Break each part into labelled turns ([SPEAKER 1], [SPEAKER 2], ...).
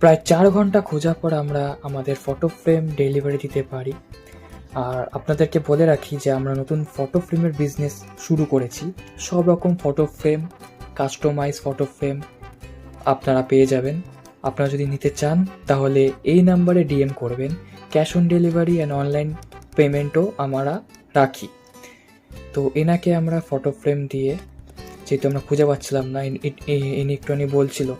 [SPEAKER 1] প্রায় 4 ঘন্টা খোঁজার পর আমরা আমাদের ফটো ফ্রেম ডেলিভারি দিতে পারি। আর আপনাদেরকে বলে রাখি যে আমরা নতুন ফটো ফ্রেমের বিজনেস শুরু করেছি। সব রকম photo frame, customize photo frame আপনারা পেয়ে যাবেন। আপনারা যদি নিতে চান তাহলে এই নাম্বারে ডিএম করবেন। Cash on delivery and online পেমেন্টও আমরা রাখি। তো এনাকে আমরা ফটো ফ্রেম দিয়ে, যেহেতু আমরা খুঁজে পাচ্ছিলাম না, ইনি একটুখানি বলছিল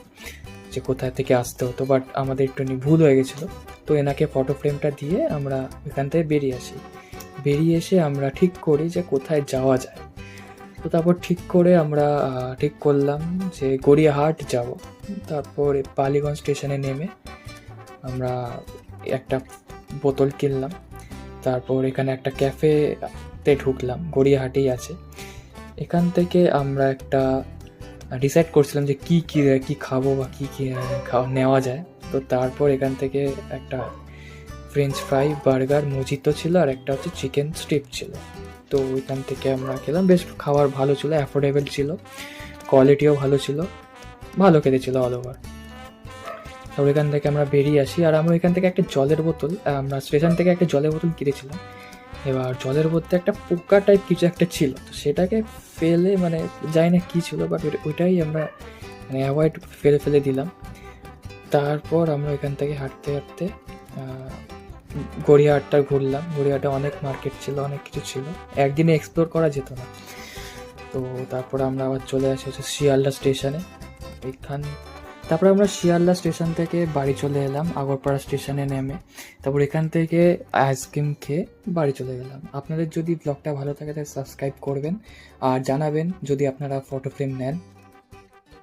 [SPEAKER 1] যে কোথায় থেকে আসতে হতো, বাট আমাদের একটুখানি ভুল হয়ে গেছিলো। তো এনাকে ফটো ফ্রেমটা দিয়ে আমরা এখান থেকে বেরিয়ে আসি। বেরিয়ে এসে আমরা ঠিক করি যে কোথায় যাওয়া যায়। তো তারপর ঠিক করলাম যে গড়িয়াহাট যাব। তারপরে বালিগঞ্জ স্টেশনে নেমে আমরা একটা বোতল কিনলাম। তারপর এখানে একটা ক্যাফেতে ঢুকলাম, গড়িয়াহাটেই আছে। এখান থেকে আমরা একটা ডিসাইড করছিলাম যে কী খাবো বা কী নেওয়া যায়। তো তারপর এখান থেকে একটা ফ্রেঞ্চ ফ্রাই, বার্গার, মজিতো ছিল, আর একটা হচ্ছে চিকেন স্ট্রিপ ছিল। তো ওইখান থেকে আমরা খেলাম। বেশ খাবার ভালো ছিল, অ্যাফোর্ডেবল ছিল, কোয়ালিটিও ভালো ছিল, ভালো খেতে ছিল অল ওভার। তারপর এখান থেকে আমরা বেরিয়ে আসি। আর আমরা এখান থেকে একটা জলের বোতল, আমরা স্টেশন থেকে একটা জলের বোতল কিনেছিলাম। এবার জলের মধ্যে একটা পোকা টাইপ কিছু একটা ছিল, তো সেটাকে ফেলে, মানে জানি না কী ছিল, বাট ওইটাই আমরা অ্যাভয়েড ফেলে দিলাম। তারপর আমরা এখান থেকে হাঁটতে হাঁটতে গড়িয়াহাটটা ঘুরলাম। গড়িয়াহাটে অনেক মার্কেট ছিল, অনেক কিছু ছিল, একদিনে এক্সপ্লোর করা যেত না। তো তারপর আমরা আবার চলে আসি হচ্ছে শিয়ালদা স্টেশনে। তারপর আমরা শিয়ালদা স্টেশন থেকে বাড়ি চলে এলাম, আগরপাড়া স্টেশনে নেমে। তারপর এখান থেকে আইসক্রিম খেয়ে বাড়ি চলে গেলাম। আপনাদের যদি ব্লগটা ভালো থাকে তাহলে সাবস্ক্রাইব করবেন আর জানাবেন যদি আপনারা ফটো ফ্রেম নেন।